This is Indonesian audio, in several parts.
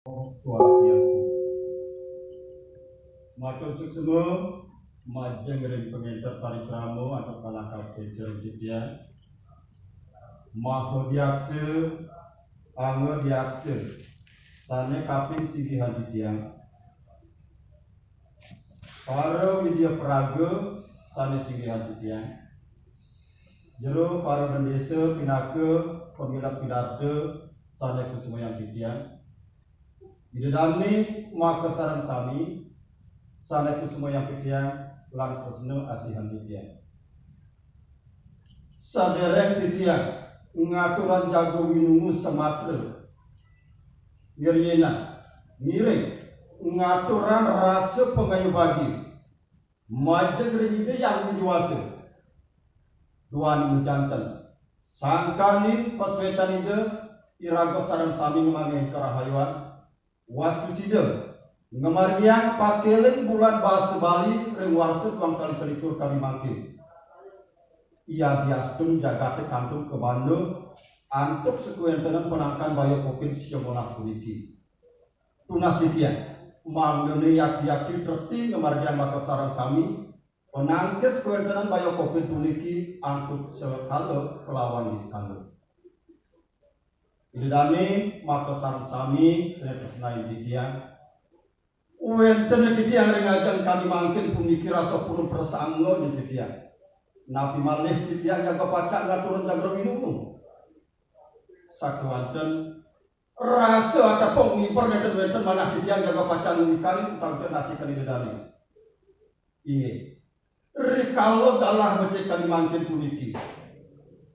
Swastiastu. Matur suksema majeng ring penginter parikramo atau kalakal kecer jitian mahodiyakse angodiakse sane kaping singgihan jitian para widya praga sane singgihan jitian jero para bendesa pinaka pemilat pidate sane kusumayang jitian Idadani maka sarang sami sana kusuma yang ketian lang tresna asihan titian sadereng titian ngaturan jago winungu sematra ngiryena ngiring ngaturan rasa pengayu bagi majeng ringide yang dijuasa duan menjantan sangkani paswetan ide iraga sarang sami ngameh karahayuan wastu sida ngemargian pakeling bulan bahasa Bali ring warsa tuang kali selitur kali mangkin ia biastun jagate kantung ke Bandung antuk sekuentenan penangkan bayo kopin siomonas puniki tunas titian mangdene yaki-yaki terti ngemargian maka sarang sami penangkes sekuentenan bayo kopin puniki antuk sekalo kelawan iskalo Idani maka sarang sami saya persenai titian Wenten titian ringajang kali mangkin puniki rasa purun persanggo di titian napi malih titian jaga pacak ngaturun jagro minum sakuanten rasa ada pengimpor wenten mana titian jaga pacak ngikali tentang nasi kali dedani ini rikalo dalah becek kali mangkin puniki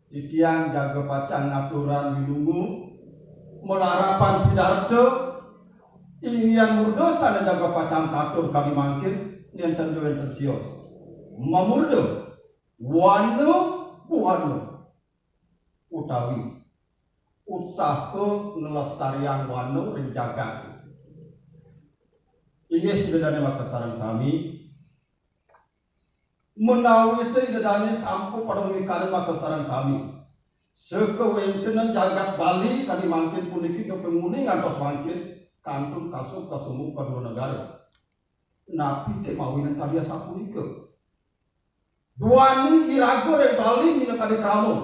titian jaga pacak ngaturan minum melarapan pidarto ingin murdo sana jaga pacang katur kami mangkin nenten doen tersios mamurdo wano buano utawi usaha ngelestarian wano renjaga ini sedadane maka sarang sami menawi itu sedadane sampu pada mengikari maka sarang sami sekewentenan jagat Bali kali mangkin puniki ke penguning antos mangkin kantun kasuk kasumuk kedua negara napi kemawinan kalian sapunika duani irago re Bali mina kali kramo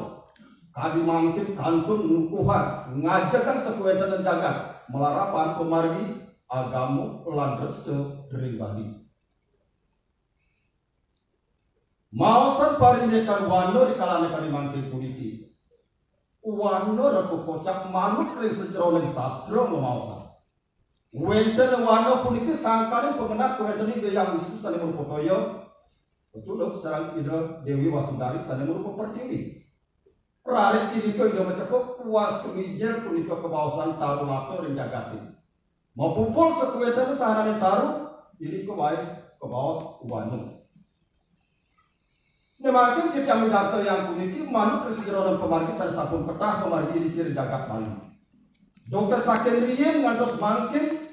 kali mangkin kantun nukuhan ngajakan sekewentenan jagat melarapan pemargi agamu landres ke dering Bali mausan parindekan wano di kalane kali mangkin puniki wano rako kocak manut ring sejeroning sastra memausan wenten wano puniki sangkane pengenat wenten ide yang Wisnu sane merupa toyo betul sareng ide Dewi Wasundari sane merupa pertiwi raris kinika ide macakok puas kemijel punika kebawasan tarulato ring jagati mau pupul sekuweten saharane taru ini kebawas wano Nemakin kita mendato yang puniki manut presiden pemargi saya sapun petah pemargi di kiri jagat Bali. Dokter Sakin Rien ngantos mangkin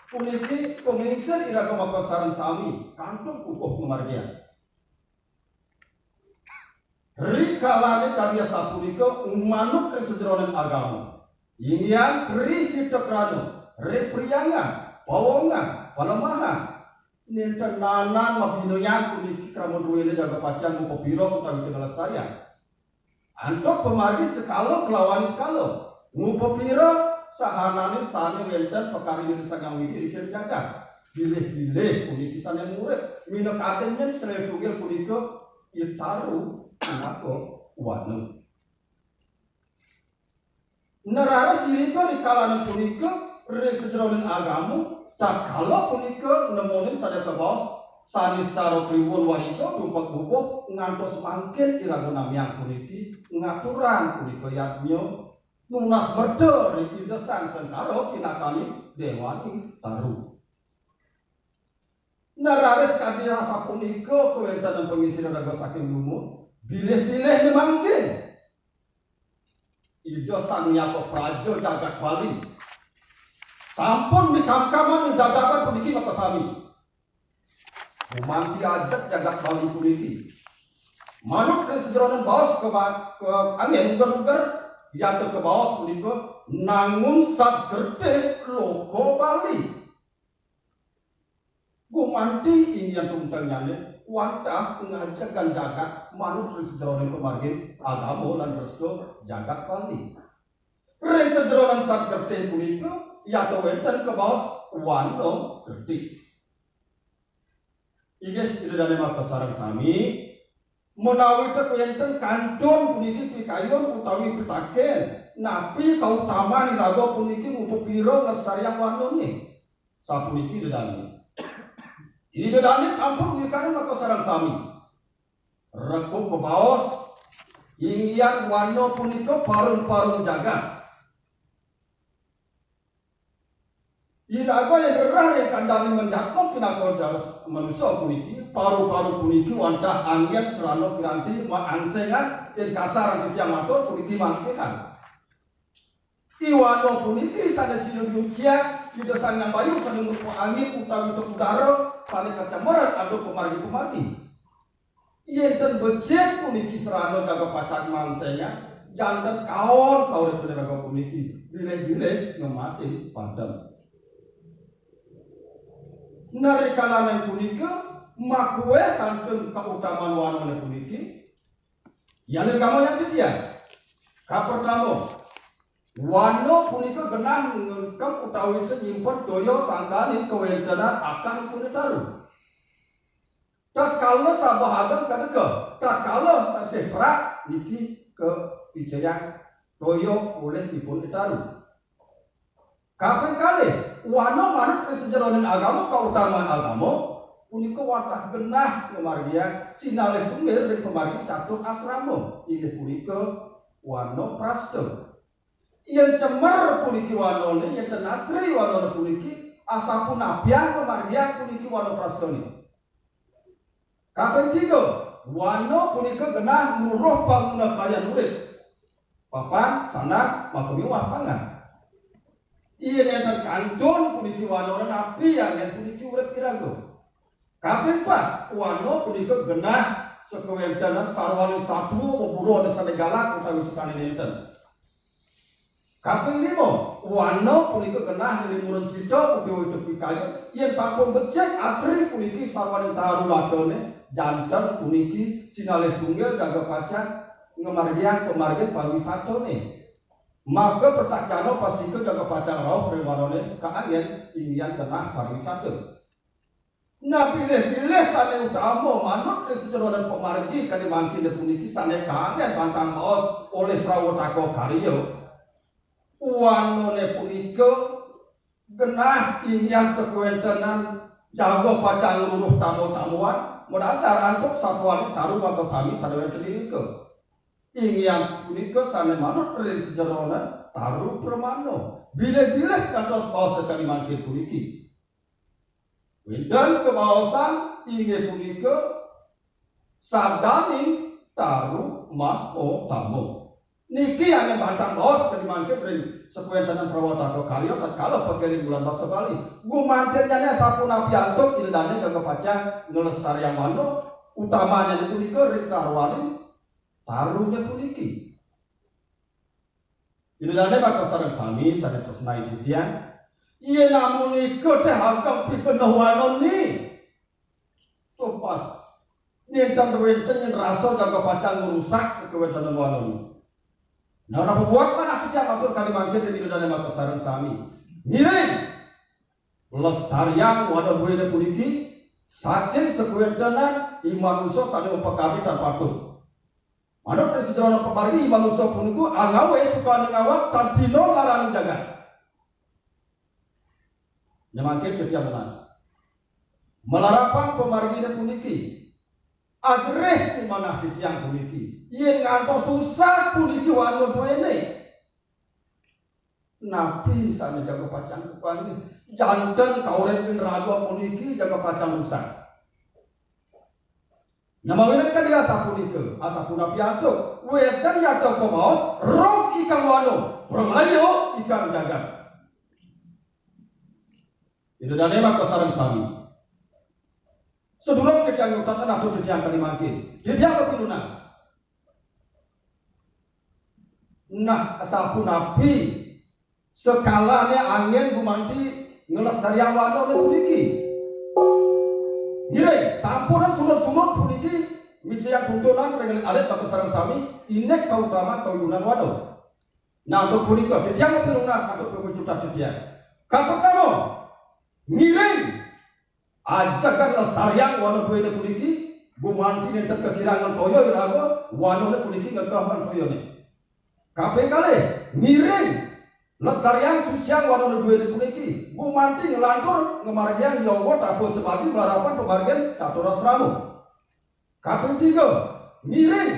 puniki komunikasi ira kemapa sarang sami kantor kukuh pemargian. Rikalane karya sapunika manut presiden agama. Inian tri kita krano repriangan pawongan palemahan nenten nanan mabinoyan puniki kramon ruwele jaga pacan mo piro utawi kelestarian antok pemargi sekalo kelawan sekalo ngupo piro sahanane sane wenten pekari ini sangang widi ikir jaga bilih-bilih puniki sane murid mina katennya sere tugel puniko itaru anako wanu nerara siriko dikalane puniko rek sejeroning agamu tak kalau punika nemonin sadaya kebaos sanis cara priwun wanita tumpak bubuh ngantos mangkin iraga namyang puniki ngaturan punika yatnya nunas berdo riki desang sentaro kinakani dewani taru narares kadi rasa punika kewenten pengisi raga saking lumut bilih-bilih nemangkin ijo sang nyako prajo jagat Bali sampun di kamkaman dadakan puniki maka sami memanti ajak jagat Bali puniki manut dari sejeronan bawas ke angin ugar-ugar yang ke bawah punika nangun sat gede loko Bali. Gumanti ini yang tungtangnya wadah ngajakan jagat manut sederonan kemargin agama lan resto jagat Bali. Ren sederonan sat gede punika ya wenten ke bawah wano gede. Inggih tidak ada sarang sami menawi kewenten kantun puniki pikayon utawi pitaken napi kautaman iraga puniki untuk piro lestarian wanone sapuniki dedani ini dedani sampun wikane maka sarang sami rekup kebaos ingyan wano punika parung-parung jagat iraga yang gerah yang kandani menjakok pinakon manusia puniki paru-paru puniki wantah angin serano piranti angsengan yang kasar yang tiang motor puniki mangkehan iwano puniki sana sinun yukia yuda sangan bayu sana nurku angin utawi untuk udara sana kacamerat ado kemari-kemari yang terbecek puniki serano jaga pacak mangsengan jantan kawan kau repeleraga puniki bile-bile ngemasin padam nari kalangan punika makwe kantun keutamaan wanone puniki yang kamu yang ketiga pertama wano punika genah ngengkep utawi itu nyimpot doyo sangkani kewentenan akan punitaru tak kalau sabahadan kadeke tak kalau seseprak niki ke pijayan doyo oleh dipunitaru kapan kali wano manut sejaronan agama keutamaan agama punika watah genah kemargian sinalih punggir dari kemargi catur asrama ini punika wano prasto yang cemer puniki wanone yang tenasri wano puniki asapun abian kemargian puniki wano prasto ini kapan tiga wano punika genah nuruh bangunan kaya nurit papan sana makumi wapangan iya yang terkantun puniki wano napi yang puniki urip kirago. Kaping pak wano puniki genah sekewenten sarwani satu memburu ada sanegala utawi sekali nenten. Kaping lima wano puniki genah limuran cito udah hidup pikayo yang sampun becek asri puniki sarwani taru latone jantan puniki sinalih tunggal jaga pacan ngemargian pemargin pariwisata nih. Maka pertakjano pasti ke jaga pacar rauh rimanone keanian ingin tenah pariwisata. Nah pilih-pilih sana utama manut kesejeronan pemargi kali mangkin puniki sana keanian bantang maos oleh prawatako karyo. Wanone punike genah ingin sekwentenan jaga pacar luruh tamu-tamuan mendasar antuk satuan taruh maka sami sadaya diri ke. Ingyan punika sana manut dari sejarahnya taruh permano bilih-bilih kantos bawah sekali mangkir puniki dan kebawasan ingin punika sadani taruh maho tamu niki yang bantang bawah sekali mangkir dari sekuentanan perawatan karyo kalau pakai bulan bahasa Bali gumantirnya sapu nabi antuk ildannya jaga pacar ngelestari yang mano utamanya punika riksarwani taruhnya puniki. Ilane maka sareng sami sareng pesnai didian. Iya namun ikut hakam pikenah wanon ni. Coba. Ni kan wenten rasa jaga pacang merusak sekewetan wanon. Nah orang buat mana pecah atur kali mangkir di ilane maka sareng sami. Ngiring. Lestarian wanon wene puniki saking sekewetanan iman usul saling mempekabi tanpa patut. Manut dari sejarah pemargi manusia puniku angawe suka ngawak tantino larang jagat. Nyamangke kerja menas. Melarapan pemargi puniki. Agreh di mana yang puniki. Yen ngantos susah puniki wano duene. Nabi sana jaga pacang kupani. Jantan kauret bin ragu puniki jaga pacang rusak. Nama wena kan dia asapun nabi atuk. Wedan ya tok kebos, roh ikan wano, permayo ikan jagat. Itu dan emak kesarang sami. Sebelum kecang utatan aku kecang kali makin, dia apa lunas. Nah asapun nabi Sekalane angin gumanti ngelestarian wano le puniki. Gire, sampuran sunut-sunut puniki mijian tuntunan dengan adat batu sarang sami inek kautama kaugunan wano. Nah, untuk puniki ketiang piruna sampai pemujuta ketiang. Kapetamo ngiring ajakan lestarian wano dua le puniki gumanti nentet kekirangan toyo irago wano le puniki ngekahan toyo ne. Kape kali ngiring lestarian sucian wano dua le puniki gumanti ngelantur ngemargian yowo tapo sebagi melarapan pembagian catur asramu. Kaping 3 ngiring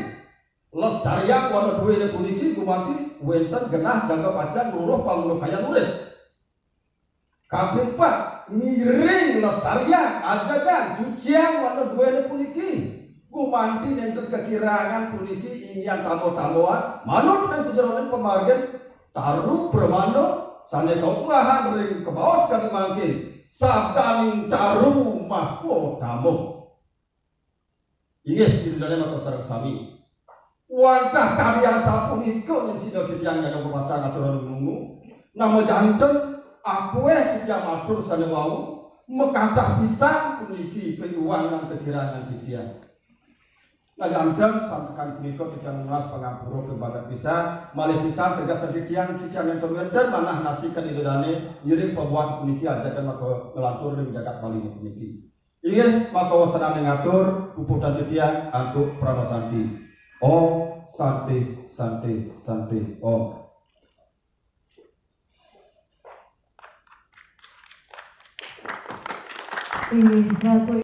lestarian wano dua le puniki gumanti wenten genah jaga pacang luruh pangulo kaya nulis. Kaping 4 ngiring lestarian ajakan sucian wano dua le puniki gumanti nenten kekirangan puniki ingin tamu-tamuan manut dan sejauh pembagian taruh bermano sane kau ngahan ring kebawas kami mangkin sabdaning taruh mahkotamu. Ingat di dalam masyarakat sami wantah karya sapuniko yang sudah kejang yang bermata aturan menunggu nama jantan aku kejang atur sane wau mekatah pisang puniki keuangan kekirangan dia. Nah jantan sampaikan puniko kejang ngas pengapuro kebagat pisang malih pisang tegas sedikit kejang yang terweden manah nasikan idane nyiring pembuat puniki ajakan maka melantur dan jagat bali puniki. Ingat maka wasanan mengatur puputan ketiang untuk pramasanti. Oh santi santi santi oh.